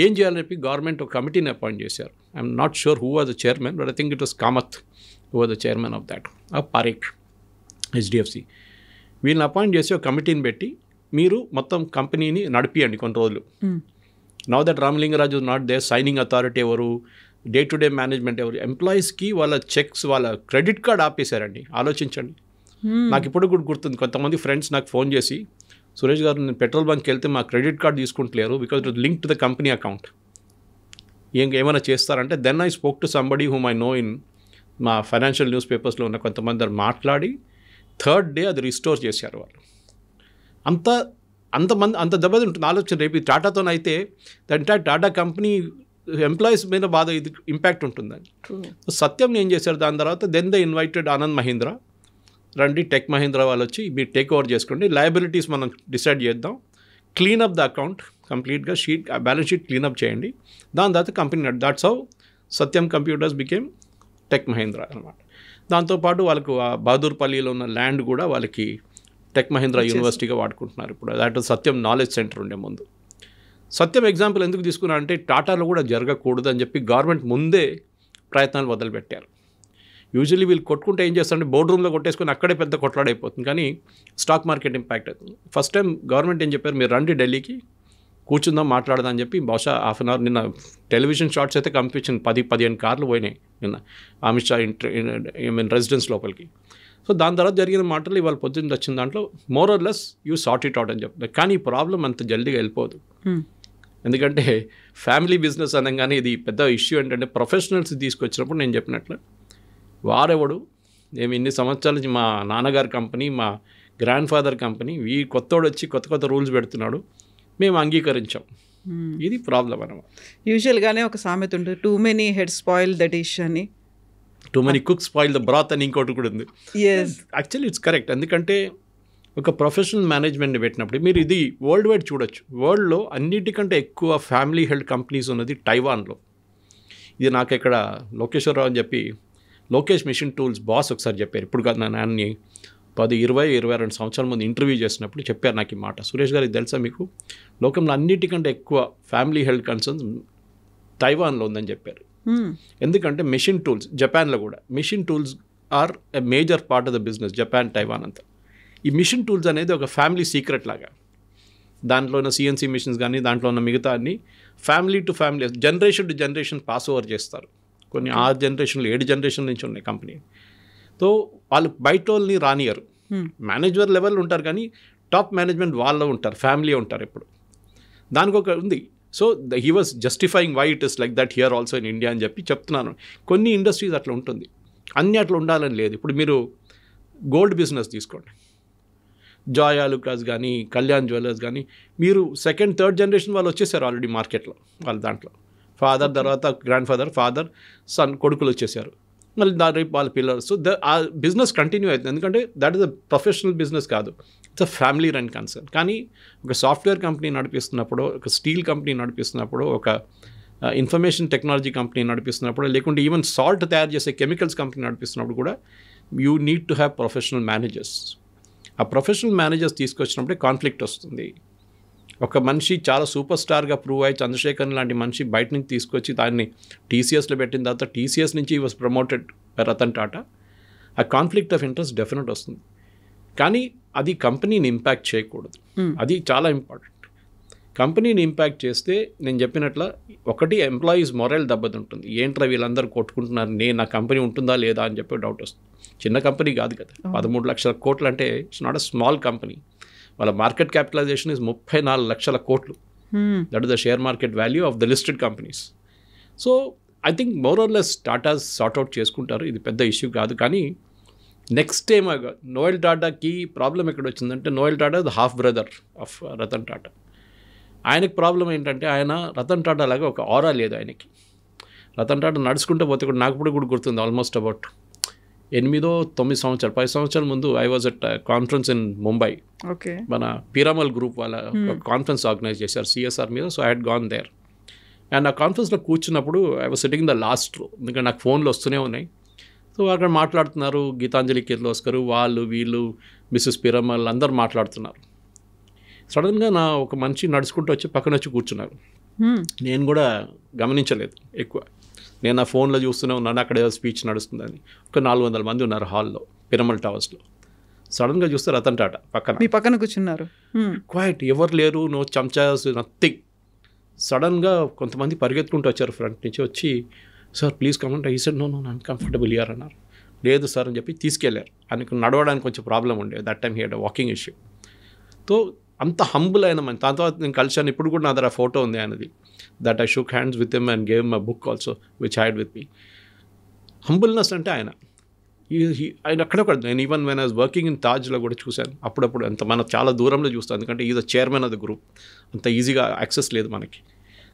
ఏం చేయాలని చెప్పి గవర్నమెంట్ ఒక కమిటీని అపాయింట్ చేశారు. I'm not sure who was the chairman, but I think it was Kamath who was the chairman of that, Parekh, HDFC. వీళ్ళని అపాయింట్ చేసి ఒక కమిటీని పెట్టి మీరు మొత్తం కంపెనీని నడిపియండి కొన్ని రోజులు. Now that Ramalinga Raju not they, signing authority ఎవరు, డే టు డే మేనేజ్మెంట్ ఎవరు, ఎంప్లాయీస్కి వాళ్ళ చెక్స్, వాళ్ళ క్రెడిట్ కార్డ్ ఆపేశారండి. ఆలోచించండి. నాకు ఇప్పుడు కూడా గుర్తుంది, కొంతమంది ఫ్రెండ్స్ నాకు ఫోన్ చేసి, సురేష్ గారు నేను పెట్రోల్ బంక్కి వెళ్తే మా క్రెడిట్ కార్డ్ తీసుకుంటలేరు because it link to the company account, ఏమైనా చేస్తారంటే then I spoke to somebody whom I know in మా ఫైనాన్షియల్ న్యూస్ పేపర్స్లో ఉన్న కొంతమంది మాట్లాడి 3rd day అది రిస్టోర్ చేశారు వాళ్ళు. అంత దెబ్బతింటుంది. ఆలోచన రేపు టాటాతోనైతే అంటే టాటా కంపెనీ ఎంప్లాయీస్ మీద బాగా ఇది ఇంపాక్ట్ ఉంటుందని. సత్యం ఏం చేశారు దాని తర్వాత, then they invited Anand Mahindra, రండి టెక్ మహీంద్రా వాళ్ళు వచ్చి మీరు టేక్ ఓవర్ చేసుకోండి, లయబిలిటీస్ మనం డిసైడ్ చేద్దాం, క్లీనప్ ద అకౌంట్ కంప్లీట్గా, బ్యాలెన్స్ షీట్ క్లీనప్ చేయండి, దాని తర్వాత company that's how Satyam computers became tech Mahindra అనమాట. దాంతోపాటు వాళ్ళకు ఆ బహదూర్పల్లిలో ఉన్న ల్యాండ్ కూడా వాళ్ళకి టెక్ మహీంద్రా యూనివర్సిటీగా వాడుకుంటున్నారు ఇప్పుడు. దాంట్లో సత్యం నాలెడ్జ్ సెంటర్ ఉండే ముందు. సత్యం ఎగ్జాంపుల్ ఎందుకు తీసుకున్నా అంటే టాటాలో కూడా జరగకూడదు అని చెప్పి గవర్నమెంట్ ముందే ప్రయత్నాలు మొదలుపెట్టారు. యూజువల్లీ వీళ్ళు కొట్టుకుంటే ఏం చేస్తారంటే బోర్డు రూమ్లో కొట్టేసుకొని అక్కడే పెద్ద కొట్లాడైపోతుంది, కానీ స్టాక్ మార్కెట్ ఇంపాక్ట్ అవుతుంది. ఫస్ట్ టైం గవర్నమెంట్ ఏం చెప్పారు, మీరు రండి ఢిల్లీకి కూర్చుందాం మాట్లాడదాం అని చెప్పి, బహుశా ½ అన్ అవర్, నిన్న టెలివిజన్ షార్ట్స్ అయితే కనిపించింది, 10-15 కార్లు పోయినాయి నిన్న అమిత్ షా రెసిడెన్స్ లోపలికి. సో దాని తర్వాత జరిగిన మాటలు ఇవాళ పొద్దున్న వచ్చిన దాంట్లో more or less you sort it out అని చెప్తారు. కానీ ఈ ప్రాబ్లం అంత జల్దీగా వెళ్ళిపోదు, ఎందుకంటే ఫ్యామిలీ బిజినెస్ అనగానే ఇది పెద్ద ఇష్యూ. ఏంటంటే ప్రొఫెషనల్స్ తీసుకొచ్చినప్పుడు నేను చెప్పినట్లు వారెవడు, మేము ఇన్ని సంవత్సరాల నుంచి మా నాన్నగారి కంపెనీ, మా గ్రాండ్ ఫాదర్ కంపెనీ, కొత్తోడు వచ్చి కొత్త రూల్స్ పెడుతున్నాడు, మేము అంగీకరించాం, ఇది ప్రాబ్లం అనమాట. యూజువల్గానే ఒక సామెత ఉంటుంది, too many head spoil the dish అని. Too many cook spoil the broth అని ఇంకోటి కూడా ఉంది. Yes, actually it's correct. ఎందుకంటే ఒక ప్రొఫెషనల్ మేనేజ్మెంట్ని పెట్టినప్పుడు మీరు ఇది వరల్డ్ వైడ్ చూడొచ్చు. వరల్డ్లో అన్నిటికంటే ఎక్కువ ఫ్యామిలీ హెల్డ్ కంపెనీస్ ఉన్నది టైవాన్లో. ఇది నాకు ఇక్కడ లోకేశ్వరరావు అని చెప్పి లోకేష్ మిషన్ టూల్స్ బాస్ ఒకసారి చెప్పారు. ఇప్పుడు కాదు, నా నాన్ని 22 సంవత్సరాల ముందు ఇంటర్వ్యూ చేసినప్పుడు చెప్పారు నాకు ఈ మాట. సురేష్ గారు, ఇది తెలుసా మీకు, లోకంలో అన్నిటికంటే ఎక్కువ ఫ్యామిలీ హెల్త్ కన్సర్న్స్ తైవాన్లో ఉందని చెప్పారు. ఎందుకంటే మిషన్ టూల్స్, జపాన్లో కూడా machine tools are a major part of the business, Japan Taiwan అంతా. ఈ మిషన్ టూల్స్ అనేది ఒక ఫ్యామిలీ సీక్రెట్ లాగా. దాంట్లో ఉన్న సిఎన్సీ మిషన్స్ కానీ దాంట్లో ఉన్న మిగతా అన్ని family to family, generation to generation pass over చేస్తారు. కొన్ని 6 జనరేషన్లు 7 జనరేషన్ నుంచి ఉన్నాయి కంపెనీ. సో వాళ్ళు బయట వాళ్ళని రానియరు. మేనేజర్ లెవెల్ ఉంటారు కానీ టాప్ మేనేజ్మెంట్ వాళ్ళు ఉంటారు, ఫ్యామిలీ ఉంటారు ఎప్పుడు. దానికి ఒక ఉంది. So he was justifying why it is like that here also in India అని చెప్పి చెప్తున్నాను. కొన్ని ఇండస్ట్రీస్ అట్లా ఉంటుంది, అన్నీ అట్లా ఉండాలని లేదు. ఇప్పుడు మీరు గోల్డ్ బిజినెస్ తీసుకోండి, జాయ్ ఆలుకాస్ కానీ కళ్యాణ్ జ్యువెలర్స్ కానీ, మీరు 2nd, 3rd జనరేషన్ వాళ్ళు వచ్చేసారు ఆల్రెడీ మార్కెట్లో. వాళ్ళ దాంట్లో ఫాదర్ తర్వాత గ్రాండ్ ఫాదర్, ఫాదర్ సన్, కొడుకులు వచ్చేసారు. మళ్ళీ దాని రేపు వాళ్ళ పిల్లలు. సో ఆ బిజినెస్ కంటిన్యూ అవుతుంది. ఎందుకంటే that is a professional business కాదు, it's a family run concern. కానీ ఒక సాఫ్ట్వేర్ కంపెనీ నడిపిస్తున్నప్పుడు, ఒక స్టీల్ కంపెనీ నడిపిస్తున్నప్పుడు, ఒక ఇన్ఫర్మేషన్ టెక్నాలజీ కంపెనీ నడిపిస్తున్నప్పుడు, లేకుంటే ఈవెన్ సాల్ట్ తయారు చేసే కెమికల్స్ కంపెనీ నడిపిస్తున్నప్పుడు కూడా you need to have professional managers. ఆ ప్రొఫెషనల్ మేనేజర్స్ తీసుకొచ్చినప్పుడే కాన్ఫ్లిక్ట్ వస్తుంది. ఒక మనిషి చాలా సూపర్ స్టార్గా ప్రూవ్ అయ్యి చంద్రశేఖర్ లాంటి మనిషి బయట నుంచి తీసుకొచ్చి దాన్ని టీసీఎస్లో పెట్టిన తర్వాత టీసీఎస్ నుంచి ఈ వాజ్ ప్రమోటెడ్ రతన్ టాటా. ఆ కాన్ఫ్లిక్ట్ ఆఫ్ ఇంట్రెస్ట్ డెఫినెట్ వస్తుంది. కానీ అది కంపెనీని ఇంపాక్ట్ చేయకూడదు. అది చాలా ఇంపార్టెంట్. కంపెనీని ఇంపాక్ట్ చేస్తే నేను చెప్పినట్ల ఒకటి ఎంప్లాయీస్ మొరల్ దెబ్బతింటుంది. ఏంట్రా వీళ్ళందరూ కొట్టుకుంటున్నారు, నా కంపెనీ ఉంటుందా లేదా అని చెప్పి డౌట్ వస్తుంది. చిన్న కంపెనీ కాదు కదా, 13 లక్షల కోట్లు అంటే it's not a small company. వాళ్ళ మార్కెట్ క్యాపిటలైజేషన్ ఇస్ 34 లక్షల కోట్లు. That is the share market value of the listed companies. So I think more or less Tatas sort out చేసుకుంటారు, ఇది పెద్ద ఇష్యూ కాదు. కానీ నెక్స్ట్ టైం నోయల్ టాటాకి ప్రాబ్లం ఎక్కడ వచ్చిందంటే, Noel Tata the half brother of Ratan Tata. ఆయనకి ప్రాబ్లం ఏంటంటే, ఆయన రతన్ టాటా లాగా ఒక ఆరా లేదు ఆయనకి. రతన్ టాటా నడుచుకుంటూ పోతే కూడా నాకు కూడా గుర్తుంది, ఆల్మోస్ట్ అబౌట్ 8-9 సంవత్సరాలు 10 సంవత్సరాల ముందు I was at conference in Mumbai. Okay, మన పిరామల్ గ్రూప్ వాళ్ళ కాన్ఫరెన్స్ ఆర్గనైజ్ చేశారు సిఎస్ఆర్ మీద. So I had gone there and ఆ కాన్ఫరెన్స్లో కూర్చున్నప్పుడు I was sitting the last row, ఎందుకంటే నాకు ఫోన్లు వస్తూనే ఉన్నాయి. సో అక్కడ మాట్లాడుతున్నారు, గీతాంజలి కిర్లోస్కర్ వాళ్ళు వీళ్ళు మిస్సెస్ పిరామల్ అందరు మాట్లాడుతున్నారు. సడన్గా ఒక మనిషి నడుచుకుంటూ వచ్చి పక్కన వచ్చి కూర్చున్నారు. నేను కూడా గమనించలేదు ఎక్కువ, నేను ఆ ఫోన్లో చూస్తూనే ఉన్నాను అక్కడ ఏదో స్పీచ్ నడుస్తుందని. ఒక 400 మంది ఉన్నారు హాల్లో, పిరమల్ టవర్స్లో. సడన్గా చూస్తే రతన్ టాటా పక్కన కూర్చున్నారు. క్వైట్, ఎవరు లేరు, నో చంచాస్, నథింగ్. సడన్గా కొంతమంది పరిగెత్తుకుంటూ వచ్చారు ఫ్రంట్ నుంచి. వచ్చి సార్ ప్లీజ్ కమెంట్, ఈ సెడ్ నో అన్కంఫర్టబుల్ ఇయర్ అన్నారు. లేదు సార్ అని చెప్పి తీసుకెళ్ళారు. ఆయనకు నడవడానికి కొంచెం ప్రాబ్లం ఉండేది, that time he had walking issue. తో అంత హంబుల్ అయిన మన. దాని తర్వాత నేను కలిశాను, ఇప్పుడు కూడా నా దగ్గర ఫోటో ఉంది ఆయనది. That I shook hands with him and gave him a book also which had with me. Humbleness అంటే ఆయన అక్కడొక్కడ. నేను even when I was working in తాజ్లో కూడా చూశాను అప్పుడప్పుడు. అంత మన చాలా దూరంలో చూస్తాను, ఎందుకంటే is the chairman of the group, అంత ఈజీగా యాక్సెస్ లేదు మనకి.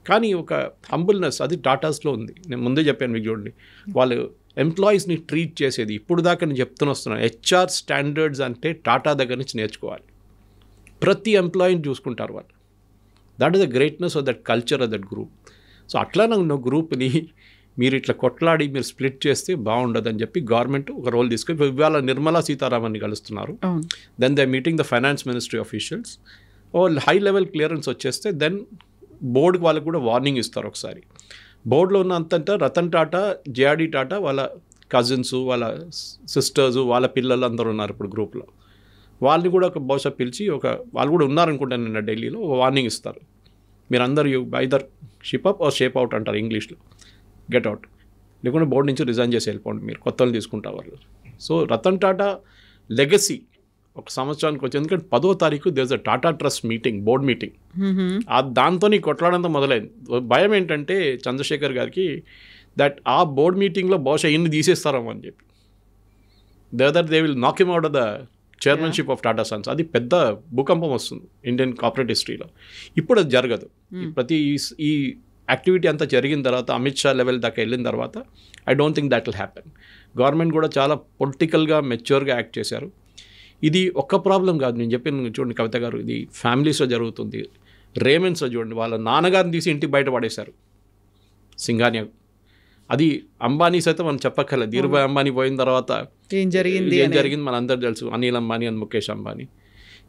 కానీ ఒక హంబుల్నెస్ అది టాటాస్లో ఉంది. నేను ముందే చెప్పాను మీకు, చూడండి వాళ్ళు ఎంప్లాయీస్ని ట్రీట్ చేసేది. ఇప్పుడు దాకా నేను చెప్తూనే వస్తున్నాను, హెచ్ఆర్ స్టాండర్డ్స్ అంటే టాటా దగ్గర నుంచి నేర్చుకోవాలి. ప్రతి ఎంప్లాయీని చూసుకుంటారు వాళ్ళు. That is the greatness of that culture of that group. So అట్లా నా గ్రూప్ని మీరు ఇట్లా కొట్లాడి మీరు స్ప్లిట్ చేస్తే బాగుండదని చెప్పి గవర్నమెంట్ ఒక రోల్ తీసుకొని ఇవాళ నిర్మలా సీతారామన్ని కలుస్తున్నారు. Then they meeting the finance ministry officials. High level clearance వచ్చేస్తే దెన్ బోర్డుకి వాళ్ళకు కూడా వార్నింగ్ ఇస్తారు ఒకసారి. బోర్డులో ఉన్నంత రతన్ టాటా, జేఆర్డీ టాటా వాళ్ళ కజిన్స్, వాళ్ళ సిస్టర్స్, వాళ్ళ పిల్లలు అందరూ ఉన్నారు ఇప్పుడు గ్రూప్లో. వాళ్ళని కూడా ఒక బహుశా పిలిచి వాళ్ళు కూడా ఉన్నారనుకుంటాను నిన్న ఢిల్లీలో, వార్నింగ్ ఇస్తారు. మీరందరూ either ship up or shape out అంటారు ఇంగ్లీష్లో, గెట్ అవుట్, లేకుంటే బోర్డు నుంచి రిజైన్ చేసి వెళ్ళిపోండి, మీరు కొత్త వాళ్ళు తీసుకుంటారు వాళ్ళు. సో రతన్ టాటా లెగసీ ఒక సంవత్సరానికి వచ్చి, ఎందుకంటే 10వ తారీఖు there is a Tata trust meeting, board meeting. దాంతో నీ కొట్లాడంతా మొదలైంది. భయం ఏంటంటే చంద్రశేఖర్ గారికి దట్ ఆ బోర్డ్ మీటింగ్లో బహుశా ఇన్ని తీసేస్తారేమో అని చెప్పి, దే విల్ నాక్ him out of the chairmanship of Tata Sons. అది పెద్ద భూకంపం వస్తుంది ఇండియన్ కార్పొరేట్ హిస్టరీలో. ఇప్పుడు అది జరగదు. ప్రతి ఈ యాక్టివిటీ అంతా జరిగిన తర్వాత అమిత్ షా లెవెల్ దాకా వెళ్ళిన తర్వాత I don't think that will happen. Government కూడా చాలా పొలిటికల్గా మెచ్యూర్గా యాక్ట్ చేశారు. ఇది ఒక్క ప్రాబ్లం కాదు, నేను చెప్పిన చూడండి కవిత గారు, ఇది ఫ్యామిలీస్లో జరుగుతుంది. రేమండ్స్లో చూడండి, వాళ్ళ నాన్నగారిని తీసి ఇంటికి బయట పడేశారు సింఘానియా. అది అంబానీ సైతం మనం చెప్పక్కర్లేదు. ధీరుభాయ్ అంబానీ పోయిన తర్వాత ఏం జరిగింది మన అందరూ తెలుసు, అనిల్ అంబానీ అండ్ ముఖేష్ అంబానీ.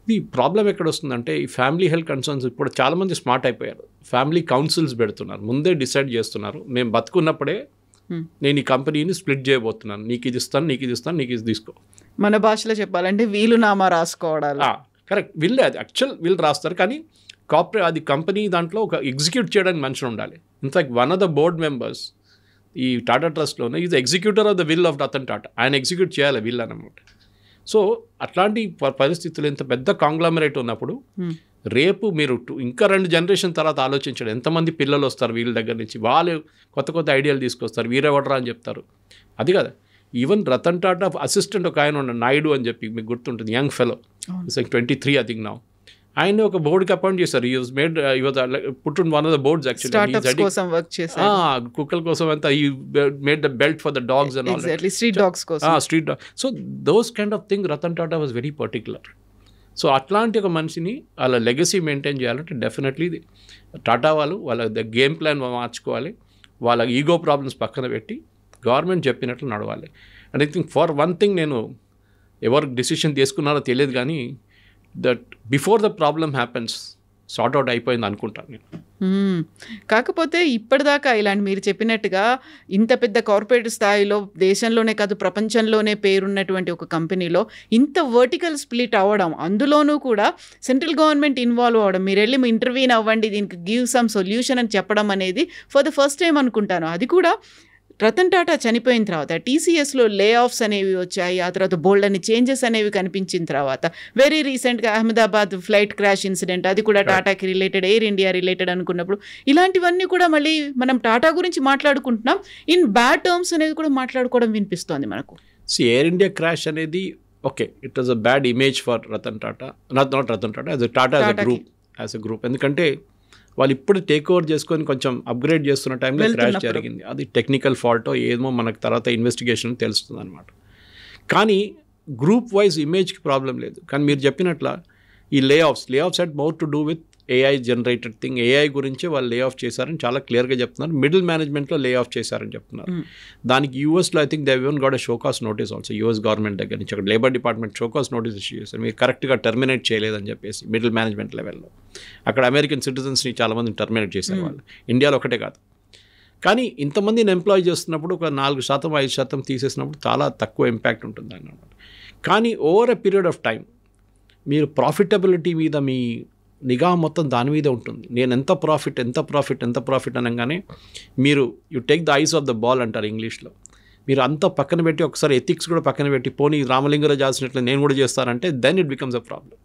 ఇది ప్రాబ్లం ఎక్కడ వస్తుందంటే ఈ ఫ్యామిలీ హెల్త్ కన్సర్న్స్ ఇప్పుడు చాలామంది స్మార్ట్ అయిపోయారు. ఫ్యామిలీ కౌన్సిల్స్ పెడుతున్నారు, ముందే డిసైడ్ చేస్తున్నారు. మేము బతుకున్నప్పుడే నేను ఈ కంపెనీని స్ప్లిట్ చేయబోతున్నాను, నీకు ఇది ఇస్తాను, నీకు ఇది ఇస్తాను, నీకు ఇది తీసుకో. మన భాషలో చెప్పాలంటే వీలునామా రాసుకోవడాలు. కరెక్ట్, అది వీళ్ళు రాస్తారు. కానీ అది కంపెనీ దాంట్లో ఒక ఎగ్జిక్యూట్ చేయడానికి మనుషులు ఉండాలి. In fact one of the board members ఈ టాటా ట్రస్ట్లోనే is executor of the will of Ratan Tata. ఆయన ఎగ్జిక్యూట్ చేయాలి విల్ అన్నమాట. సో అట్లాంటి పరిస్థితులు ఇంత పెద్ద కాంగ్లామరేట్ ఉన్నప్పుడు రేపు మీరు ఇంకా 2 జనరేషన్ తర్వాత ఆలోచించండి, ఎంతమంది పిల్లలు వస్తారు వీళ్ళ దగ్గర నుంచి, వాళ్ళు కొత్త కొత్త ఐడియాలు తీసుకొస్తారు, వీరెవడరా అని చెప్తారు. అది కదా, ఈవెన్ రతన్ టాటా అసిస్టెంట్ ఒక ఆయన ఉన్నాడు, నాయుడు అని చెప్పి, మీకు గుర్తుంటుంది, young fellow, it's like 23 I think now. ఆయన ఒక బోర్డుకి అపాయింట్ చేశారు. He was made put in one of the boards actually, కుక్కల కోసం అంతా he made the belt for the dogs and all, street dogs కోసం, street dog. So those kind of thing Ratan Tata was very particular. సో అట్లాంటి ఒక మనిషిని వాళ్ళ legacy maintain చేయాలంటే డెఫినెట్లీ టాటా వాళ్ళ గేమ్ ప్లాన్ మార్చుకోవాలి. వాళ్ళ ఈగో ప్రాబ్లమ్స్ పక్కన పెట్టి గవర్నమెంట్ చెప్పినట్లు నడవాలి. And I think for one thing, నేను ఎవరు డిసిషన్ తీసుకున్నారో తెలియదు కానీ that before the problem happens sort out అయిపోయింది అనుకుంటాను నేను. కాకపోతే ఇప్పటిదాకా ఇలాంటి మీరు చెప్పినట్టుగా ఇంత పెద్ద కార్పొరేట్ స్థాయిలో దేశంలోనే కాదు ప్రపంచంలోనే పేరున్నటువంటి ఒక కంపెనీలో ఇంత వర్టికల్ స్ప్లిట్ అవ్వడం, అందులోనూ కూడా సెంట్రల్ గవర్నమెంట్ ఇన్వాల్వ్ అవ్వడం, మీరు వెళ్ళి ఇంటర్వ్యూన్ అవ్వండి, దీనికి గివ్ సమ్ సొల్యూషన్ అని చెప్పడం అనేది ఫర్ ద ఫస్ట్ టైం అనుకుంటాను. అది కూడా రతన్ టాటా చనిపోయిన తర్వాత టీసీఎస్లో లే ఆఫ్స్ అనేవి వచ్చాయి, ఆ తర్వాత బోల్డ్ అని చేంజెస్ అనేవి కనిపించిన తర్వాత వెరీ రీసెంట్గా అహ్మదాబాద్ ఫ్లైట్ క్రాష్ ఇన్సిడెంట్, అది కూడా టాటాకి రిలేటెడ్, ఎయిర్ ఇండియా రిలేటెడ్ అనుకున్నప్పుడు ఇలాంటివన్నీ కూడా మళ్ళీ మనం టాటా గురించి మాట్లాడుకుంటున్నాం, ఇన్ బ్యాడ్ టర్మ్స్ అనేది కూడా మాట్లాడుకోవడం వినిపిస్తోంది మనకు. ఎయిర్ ఇండియా క్రాష్ అనేది okay, it was a bad image for Ratan Tata, not Ratan Tata, as Tata as a group. ఎందుకంటే వాళ్ళు ఇప్పుడు టేక్ ఓవర్ చేసుకొని కొంచెం అప్గ్రేడ్ చేస్తున్న టైంలో క్రాష్ జరిగింది. అది టెక్నికల్ ఫాల్టో ఏమో మనకు తర్వాత ఇన్వెస్టిగేషన్ తెలుస్తుంది అనమాట. కానీ గ్రూప్ వైజ్ ఇమేజ్కి ప్రాబ్లం లేదు. కానీ మీరు చెప్పినట్ల ఈ లే offs had more to do with AI generated thing. AI గురించి వాళ్ళు లే ఆఫ్ చేశారని చాలా క్లియర్గా చెప్తున్నారు. మిడిల్ మేనేజ్మెంట్లో లే ఆఫ్ చేశారని చెప్తున్నారు. దానికి యూఎస్లో I think they even got a show cause notice also, US government దగ్గర నుంచి. అక్కడ labour department show cause notice issue చేశారు, మీరు కరెక్ట్గా టర్మినేట్ చేయలేదని చెప్పేసి మిడిల్ మేనేజ్మెంట్ లెవెల్లో. అక్కడ అమెరికన్ సిటిజన్స్ని చాలామందిని టర్మినేట్ చేశారు వాళ్ళు, ఇండియాలో ఒకటే కాదు. కానీ ఇంతమందిని ఎంప్లాయ్ చేస్తున్నప్పుడు ఒక 4% 5% తీసేసినప్పుడు చాలా తక్కువ ఇంపాక్ట్ ఉంటుంది అన్నమాట. కానీ over a period of time మీరు ప్రాఫిటబిలిటీ మీద మీ నిఘా మొత్తం దాని మీద ఉంటుంది. నేను ఎంత ప్రాఫిట్ అనగానే మీరు you take the eyes of the ball అంటారు ఇంగ్లీష్లో. మీరు అంతా పక్కన పెట్టి ఒకసారి ఎథిక్స్ కూడా పక్కన పెట్టి పోనీ రామలింగరావు చేసినట్లు నేను కూడా చేస్తానంటే then it becomes a problem.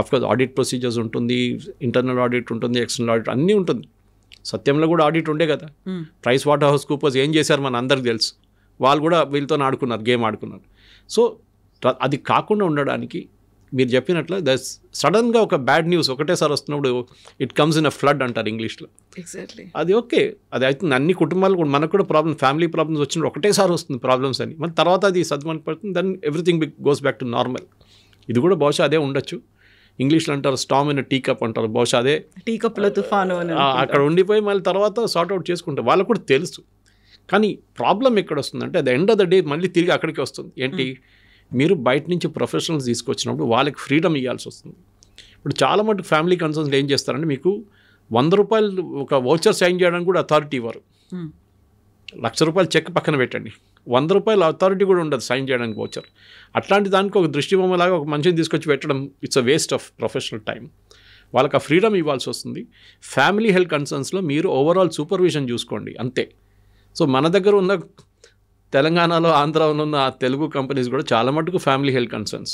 Of course audit procedures ఉంటుంది, ఇంటర్నల్ ఆడిట్ ఉంటుంది, ఎక్స్టర్నల్ ఆడిట్ అన్నీ ఉంటుంది. సత్యంలో కూడా ఆడిట్ ఉండే కదా. ప్రైస్ వాటర్ హౌస్ కూపర్స్ ఏం చేశారు మన అందరికి తెలుసు. వాళ్ళు కూడా వీళ్ళతో గేమ్ ఆడుకున్నారు. సో అది కాకుండా ఉండడానికి మీరు చెప్పినట్లు సడన్గా ఒక బ్యాడ్ న్యూస్ ఒకటేసారి వస్తున్నప్పుడు it comes in a flood అంటారు ఇంగ్లీష్లో. ఎగ్జాక్ట్లీ, అది ఓకే, అది అవుతుంది. అన్ని కుటుంబాలు కూడా మనకు కూడా ఫ్యామిలీ ప్రాబ్లమ్స్ వచ్చినప్పుడు ఒకటేసారి వస్తుంది ప్రాబ్లమ్స్ అని, మన తర్వాత అది సద్మని పడుతుంది, then everything goes back to normal. ఇది కూడా బహుశా అదే ఉండొచ్చు. ఇంగ్లీష్లో అంటారు స్టామ్ ఇన్ టీ కప్ అంటారు, బహుశా అదే టీ కప్లో తుఫాను అక్కడ ఉండిపోయి మళ్ళీ తర్వాత సార్ట్ అవుట్ చేసుకుంటారు. వాళ్ళకు కూడా తెలుసు. కానీ ప్రాబ్లం ఎక్కడ వస్తుందంటే at the end of the day మళ్ళీ తిరిగి అక్కడికి వస్తుంది. ఏంటి, మీరు బయట నుంచి ప్రొఫెషనల్స్ తీసుకొచ్చినప్పుడు వాళ్ళకి ఫ్రీడమ్ ఇవ్వాల్సి వస్తుంది. ఇప్పుడు చాలా మటుకు ఫ్యామిలీ కన్సర్న్స్ ఏం చేస్తారంటే మీకు 100 రూపాయలు ఒక వౌచర్ సైన్ చేయడానికి కూడా అథారిటీ ఇవ్వరు. 1,00,000 రూపాయలు చెక్ పక్కన పెట్టండి, 100 రూపాయలు అథారిటీ కూడా ఉండదు సైన్ చేయడానికి వౌచర్. అట్లాంటి దానికి ఒక దృష్టిబొమ్మలాగా ఒక మనిషిని తీసుకొచ్చి పెట్టడం it's a waste of professional time. వాళ్ళకి ఆ ఫ్రీడమ్ ఇవ్వాల్సి వస్తుంది. ఫ్యామిలీ హెల్త్ కన్సర్న్స్లో మీరు ఓవరాల్ సూపర్విజన్ చూసుకోండి అంతే. సో మన దగ్గర ఉన్న తెలంగాణలో ఆంధ్రాలో ఉన్న తెలుగు కంపెనీస్ కూడా చాలా మటుకు family health concerns.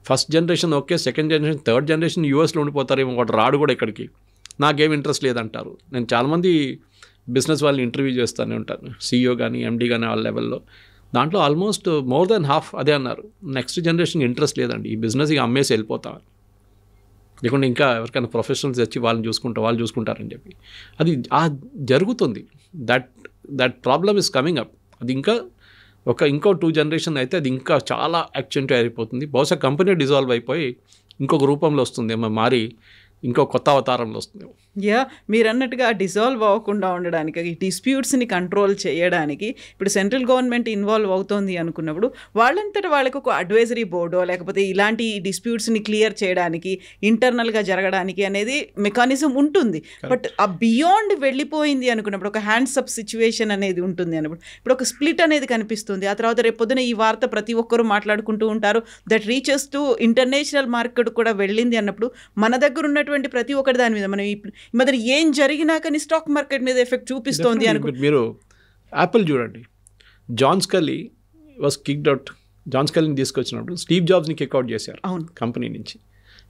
First generation okay, second generation, third generation యూఎస్లో ఉండిపోతారేమో, వాడు రాడు కూడా ఇక్కడికి, నాకేం ఇంట్రెస్ట్ లేదంటారు. నేను చాలామంది బిజినెస్ వాళ్ళని ఇంటర్వ్యూ చేస్తూనే ఉంటాను, సీఈఓ కానీ ఎండీ కానీ వాళ్ళ లెవెల్లో. దాంట్లో ఆల్మోస్ట్ మోర్ దెన్ హాఫ్ అదే అన్నారు, నెక్స్ట్ జనరేషన్కి ఇంట్రెస్ట్ లేదండి, ఈ బిజినెస్ ఇక అమ్మేసి వెళ్ళిపోతాం, లేకుంటే ఇంకా ఎవరికైనా ప్రొఫెషనల్స్ వచ్చి వాళ్ళు చూసుకుంటారని చెప్పి. అది జరుగుతుంది. That problem is coming up. అది ఇంకో 2 జనరేషన్ అయితే అది ఇంకా చాలా యాక్సెంట్ అయిపోతుంది. బహుశా కంపెనీ డిజాల్వ్ అయిపోయి ఇంకొక రూపంలో వస్తుంది, మారి ఇంకో కొత్త అవతారంలో వస్తుంది. మీరు అన్నట్టుగా డిజాల్వ్ అవ్వకుండా ఉండడానికి, ఈ డిస్ప్యూట్స్ని కంట్రోల్ చేయడానికి ఇప్పుడు సెంట్రల్ గవర్నమెంట్ ఇన్వాల్వ్ అవుతోంది అనుకున్నప్పుడు వాళ్ళంతటా వాళ్ళకి ఒక అడ్వైజరీ బోర్డో లేకపోతే ఇలాంటి డిస్ప్యూట్స్ని క్లియర్ చేయడానికి ఇంటర్నల్గా జరగడానికి అనేది మెకానిజం ఉంటుంది. బట్ ఆ బియాండ్ వెళ్ళిపోయింది అనుకున్నప్పుడు ఒక హ్యాండ్స్ అప్ సిచ్యువేషన్ అనేది ఉంటుంది అన్నప్పుడు ఇప్పుడు ఒక స్ప్లిట్ అనేది కనిపిస్తుంది. ఆ తర్వాత రేపు పొద్దున ఈ వార్త ప్రతి ఒక్కరూ మాట్లాడుకుంటూ ఉంటారు, that reaches to international market కూడా వెళ్ళింది అన్నప్పుడు మన దగ్గర ఉన్నటువంటి ప్రతి ఒక్కటి దాని మీద మనం ఈ మధ్య ఏం జరిగినా కానీ స్టాక్ మార్కెట్ మీద ఎఫెక్ట్ చూపిస్తోంది అనుకుంటే. మీరు యాపిల్ చూడండి, John Sculley was kicked out. John స్కల్లీని తీసుకొచ్చినప్పుడు స్టీవ్ జాబ్స్ని కిక్అవుట్ చేశారు కంపెనీ నుంచి.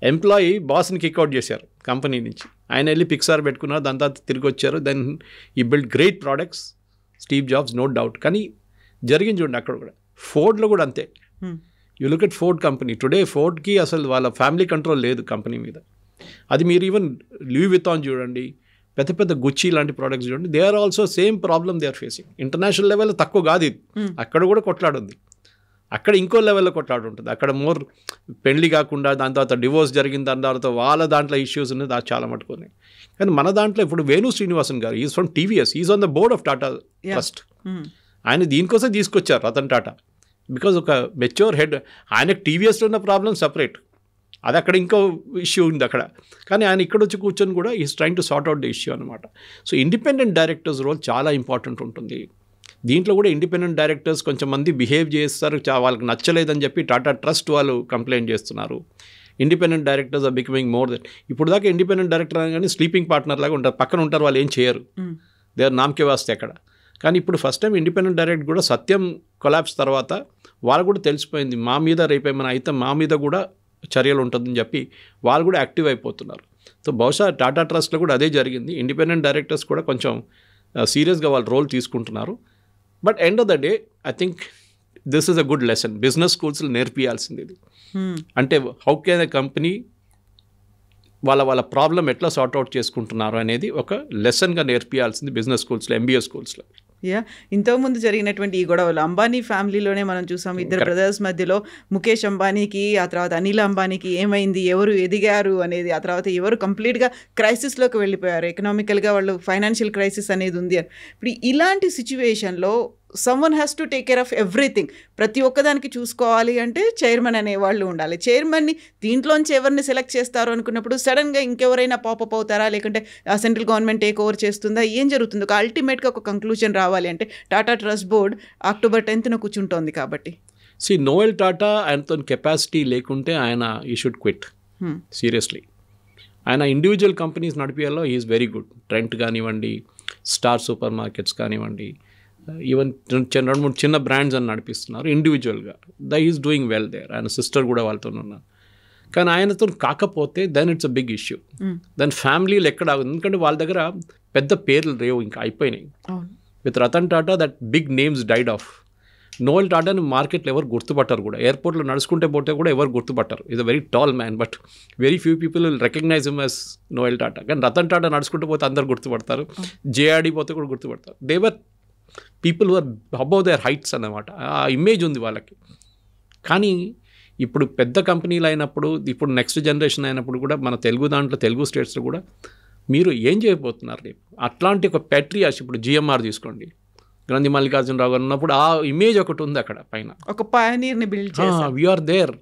ఎంప్లాయీ బాస్ని కిక్అవుట్ చేశారు కంపెనీ నుంచి. ఆయన వెళ్ళి పిక్సార్ పెట్టుకున్నారు, దాని తర్వాత తిరిగి వచ్చారు. Then he build great products Steve Jobs, no doubt. కానీ జరిగింది చూడండి అక్కడ కూడా. ఫోర్డ్లో కూడా అంతే. You look at Ford company today, ఫోర్డ్కి అసలు వాళ్ళ ఫ్యామిలీ కంట్రోల్ లేదు కంపెనీ మీద. అది మీరు ఈవెన్ లూయి వితాన్ చూడండి, పెద్ద పెద్ద గుచ్చి లాంటి ప్రోడక్ట్స్ చూడండి, they are also same problem they are facing. International లెవెల్లో తక్కువ కాదు ఇది, అక్కడ కూడా కొట్లాడుంది. అక్కడ ఇంకో లెవెల్లో కొట్లాడు ఉంటుంది. అక్కడ మోర్ పెళ్లి కాకుండా దాని తర్వాత డివోర్స్ జరిగిన దాని తర్వాత వాళ్ళ దాంట్లో ఇష్యూస్ ఉన్నాయి, అది చాలా మట్టుకున్నాయి. కానీ మన దాంట్లో ఇప్పుడు వేణు శ్రీనివాసన్ గారు, is from TVS, is on the board of Tata trust. ఆయన దీనికోసం తీసుకొచ్చారు రతన్ టాటా, బికాజ్ ఒక మెచ్యూర్ హెడ్. ఆయనకు టీవీఎస్లో ఉన్న ప్రాబ్లమ్ సపరేట్, అది అక్కడ ఇంకో ఇష్యూ ఉంది అక్కడ. కానీ ఆయన ఇక్కడ వచ్చి కూర్చొని కూడా is trying to sort out the issue అనమాట. సో ఇండిపెండెంట్ డైరెక్టర్స్ రోల్ చాలా ఇంపార్టెంట్ ఉంటుంది. దీంట్లో కూడా ఇండిపెండెంట్ డైరెక్టర్స్ కొంచెం మంది బిహేవ్ చేస్తారు, వాళ్ళకి నచ్చలేదని చెప్పి టాటా ట్రస్ట్ వాళ్ళు కంప్లైంట్ చేస్తున్నారు. Independent directors are becoming more then. ఇప్పుడు దాకా ఇండిపెండెంట్ డైరెక్టర్ అనగానే స్లీపింగ్ పార్ట్నర్ లాగా ఉంటారు, పక్కన ఉంటారు, వాళ్ళు ఏం చేయరు, దే ఆర్ నామకే వాస్తే అక్కడ. కానీ ఇప్పుడు ఫస్ట్ టైం ఇండిపెండెంట్ డైరెక్టర్ కూడా సత్యం కొలాప్స్ తర్వాత వాళ్ళు కూడా తెలిసిపోయింది, మా మీద రేపేమైనా అయితే మా మీద కూడా చర్యలు ఉంటుందని చెప్పి వాళ్ళు కూడా యాక్టివ్ అయిపోతున్నారు. సో బహుశా టాటా ట్రస్ట్లో కూడా అదే జరిగింది. ఇండిపెండెంట్ డైరెక్టర్స్ కూడా కొంచెం సీరియస్గా వాళ్ళ రోల్ తీసుకుంటున్నారు. But end of the day I think this is a good lesson. Business స్కూల్స్లో నేర్పియాల్సింది ఇది. అంటే హౌ కెన్ ఎ కంపెనీ వాళ్ళ ప్రాబ్లం ఎట్లా సార్ట్అవుట్ చేసుకుంటున్నారు అనేది ఒక లెసన్గా నేర్పియాల్సింది బిజినెస్ స్కూల్స్లో, ఎంబీఏ స్కూల్స్లో. ఇంతకుముందు జరిగినటువంటి ఈ గొడవలు అంబానీ ఫ్యామిలీలోనే మనం చూసాం. ఇద్దరు బ్రదర్స్ మధ్యలో ముఖేష్ అంబానీకి, ఆ తర్వాత అనిల్ అంబానీకి ఏమైంది, ఎవరు ఎదిగారు అనేది, ఆ తర్వాత ఎవరు కంప్లీట్గా క్రైసిస్లోకి వెళ్ళిపోయారు, ఎకనామికల్గా వాళ్ళు ఫైనాన్షియల్ క్రైసిస్ అనేది ఉంది అని. ఇప్పుడు ఇలాంటి సిచ్యువేషన్లో someone has to take care of everything. ప్రతి ఒక్కదానికి చూసుకోవాలి అంటే చైర్మన్ అనేవాళ్ళు ఉండాలి. చైర్మన్ని దీంట్లోంచి ఎవరిని సెలెక్ట్ చేస్తారు అనుకున్నప్పుడు సడన్గా ఇంకెవరైనా పాపప్ అవుతారా, లేకుంటే సెంట్రల్ గవర్నమెంట్ టేక్ ఓవర్ చేస్తుందా, ఏం జరుగుతుంది? ఒక అల్టిమేట్గా ఒక కంక్లూజన్ రావాలి అంటే Tata trust board October 10th కూర్చుంటోంది కాబట్టి. నోయల్ టాటా ఆయనతో కెపాసిటీ లేకుంటే ఆయన ఈ షుడ్ క్విట్ సీరియస్లీ. ఆయన ఇండివిజువల్ కంపెనీస్ నడిపేయాలో ఈజ్ వెరీ గుడ్. ట్రెంట్ కానివ్వండి, స్టార్ సూపర్ మార్కెట్స్ కానివ్వండి, ఈవెన్ 2-3 చిన్న బ్రాండ్స్ అని నడిపిస్తున్నారు ఇండివిజువల్గా. Is doing well there. ఆయన సిస్టర్ కూడా వాళ్ళతో ఉన్నారు. కానీ ఆయనతో కాకపోతే then it's a big issue. దాని ఫ్యామిలీలు ఎక్కడ, ఎందుకంటే వాళ్ళ దగ్గర పెద్ద పేర్లు రేవు, ఇంకా అయిపోయినాయి. With Ratan Tata that big names died off. Noel టాటాని మార్కెట్లో ఎవరు గుర్తుపట్టారు కూడా. ఎయిర్పోర్ట్లో నడుచుకుంటే పోతే కూడా ఎవరు గుర్తుపట్టారు. Is a very tall man, but very few people will recognise him as Noel Tata. కానీ రతన్ టాటా నడుచుకుంటూ పోతే అందరు గుర్తుపడతారు, జేఆర్డీ పోతే కూడా గుర్తుపడతారు. They were people who are above their heights అన్నమాట. ఆ ఇమేజ్ ఉంది వాళ్ళకి. కానీ ఇప్పుడు పెద్ద కంపెనీలు అయినప్పుడు, ఇప్పుడు నెక్స్ట్ జనరేషన్ అయినప్పుడు కూడా మన తెలుగు స్టేట్స్లో కూడా మీరు ఏం చేయబోతున్నారు రేపు? అట్లాంటి ఒక ప్యాట్రియాస్, ఇప్పుడు జిఎంఆర్ తీసుకోండి, గ్రంథి మల్లికార్జునరావు గారు ఉన్నప్పుడు ఆ ఇమేజ్ ఒకటి ఉంది అక్కడ పైన, ఒక పయనీర్ని బిల్డ్ చేశారు. We're there.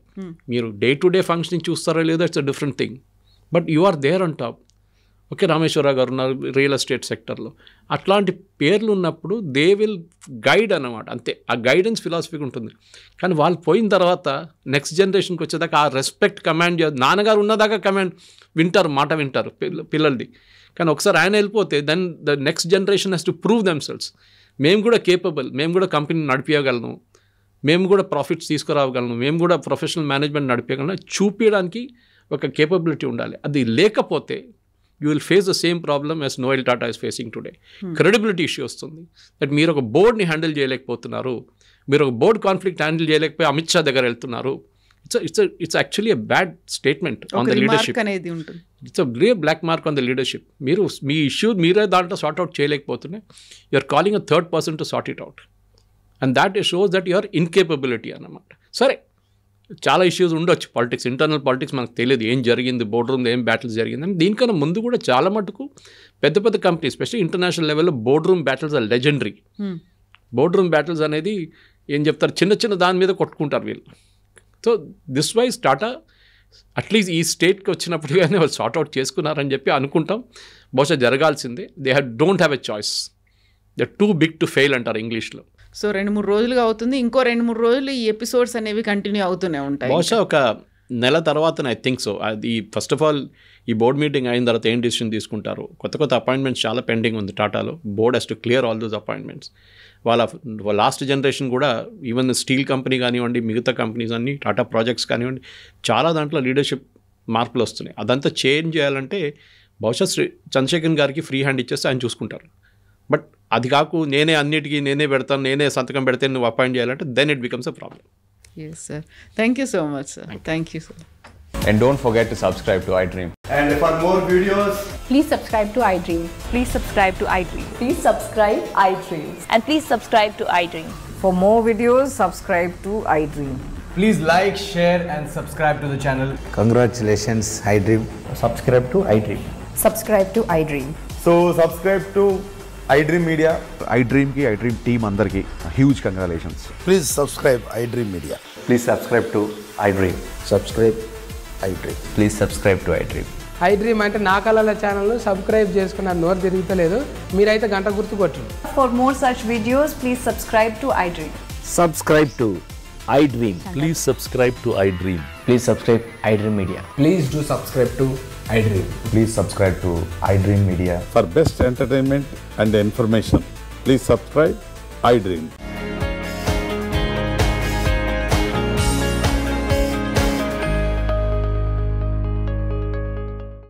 మీరు డే టు డే ఫంక్షనింగ్ చూస్తారో లేదో it's a different thing, but you are there on top. Okay, Rameshwara Rao గారు ఉన్నారు రియల్ ఎస్టేట్ సెక్టర్లో. అట్లాంటి పేర్లు ఉన్నప్పుడు దే విల్ గైడ్ అన్నమాట, అంతే. ఆ గైడెన్స్ ఫిలాసఫీకి ఉంటుంది. కానీ వాళ్ళు పోయిన తర్వాత నెక్స్ట్ జనరేషన్కి వచ్చేదాకా ఆ రెస్పెక్ట్ కమాండ్ నాన్నగారు ఉన్నదాకా కమాండ్ వింటారు, మాట వింటారు పిల్లలది. కానీ ఒకసారి ఆయన వెళ్ళిపోతే then the next generation has to prove themselves. మేము కూడా కేపబుల్, మేము కూడా కంపెనీ నడిపించగలను, మేము కూడా ప్రాఫిట్స్ తీసుకురావగలను, మేము కూడా ప్రొఫెషనల్ మేనేజ్మెంట్ నడిపించగలను చూపించడానికి ఒక కేపబిలిటీ ఉండాలి. అది లేకపోతే you will face the same problem as Noel Tata is facing today. Credibility issue వస్తుంది. దట్ మీరు ఒక బోర్డ్ని హ్యాండిల్ చేయలేకపోతున్నారు, మీరు ఒక బోర్డ్ కాన్ఫ్లిక్ట్ హ్యాండిల్ చేయలేకపోయి అమిత్ షా దగ్గర వెళ్తున్నారు. It's actually a bad statement on the leadership అనేది ఉంటుంది. It's a real black mark on the leadership. మీరు మీ ఇష్యూ మీరే దాంట్లో సార్ట్అవుట్ చేయలేకపోతున్నాయి. You're calling a third person to sort it out, and that shows that your incapability అన్నమాట. సరే, చాలా ఇష్యూస్ ఉండొచ్చు, పాలిటిక్స్, ఇంటర్నల్ పాలిటిక్స్ మనకు తెలియదు ఏం జరిగింది, బోర్డు రూమ్ ఏం బ్యాటిల్స్ జరిగిందని. దీనికన్నా ముందు కూడా చాలా మటుకు పెద్ద పెద్ద కంపెనీస్, ఎస్పెషల్లీ ఇంటర్నేషనల్ లెవెల్లో board room battles are legendary. Board room battles అనేది ఏం చెప్తారు, చిన్న చిన్న దాని మీద కొట్టుకుంటారు వీళ్ళు. So this wise Tata at least ఈ స్టేట్కి వచ్చినప్పుడు కానీ వాళ్ళు సార్ట్అవుట్ చేసుకున్నారని చెప్పి అనుకుంటాం. బహుశా జరగాల్సిందే. They don't have a choice, they too big to fail అంటారు ఇంగ్లీష్లో. సో 2-3 రోజులుగా అవుతుంది, ఇంకో 2-3 రోజులు ఈ ఎపిసోడ్స్ అనేవి కంటిన్యూ అవుతూనే ఉంటాయి. బహుశా ఒక నెల తర్వాత ఐ థింక్ సో. అది ఫస్ట్ ఆఫ్ ఆల్ ఈ బోర్డ్ మీటింగ్ అయిన తర్వాత ఏం డిసిషన్ తీసుకుంటారు. కొత్త అపాయింట్మెంట్స్ చాలా పెండింగ్ ఉంది టాటాలో. Board has to clear all those appointments. వాళ్ళ లాస్ట్ జనరేషన్ కూడా ఈవెన్ స్టీల్ కంపెనీ కానివ్వండి, మిగతా కంపెనీస్ అన్నీ, టాటా ప్రాజెక్ట్స్ కానివ్వండి, చాలా దాంట్లో లీడర్షిప్ మార్పులు వస్తున్నాయి. అదంతా చేంజ్ చేయాలంటే బహుశా చంద్రశేఖర్ గారికి ఫ్రీ హ్యాండ్ ఇచ్చేస్తే ఆయన చూసుకుంటారు. బట్ అది కాకు నేనే అన్నిటికీ నేనే పెడతాను, నేనే సంతకం పెడితే నువ్వు అపాయింట్ చేయాలంటే then it becomes a problem. Yes, sir. Thank you so much, sir. Thank you, sir. And don't forget to subscribe to iDream. And for more videos, please subscribe to iDream. Please subscribe to iDream. Please subscribe iDream. And please subscribe to iDream. For more videos, subscribe to iDream. please like, share and subscribe to the channel. Congratulations, iDream. Subscribe to iDream. Subscribe to iDream. So subscribe to iDream Media. iDream ki iDream team andarki huge congratulations. Please subscribe iDream Media. Please subscribe to iDream. Subscribe iDream. Please subscribe to iDream. iDream అంటే నా కళల ఛానల్ను subscribe చేసుకున్న నోరు తిరుగుతలేదు, మీరైతే గంట గుర్తు కొట్టండి. For more such videos, please subscribe to iDream. Subscribe to iDream. Please subscribe to iDream. Please subscribe iDream Media. Please do subscribe to iDream. Please subscribe to iDream Media. For best entertainment and information, please subscribe iDream.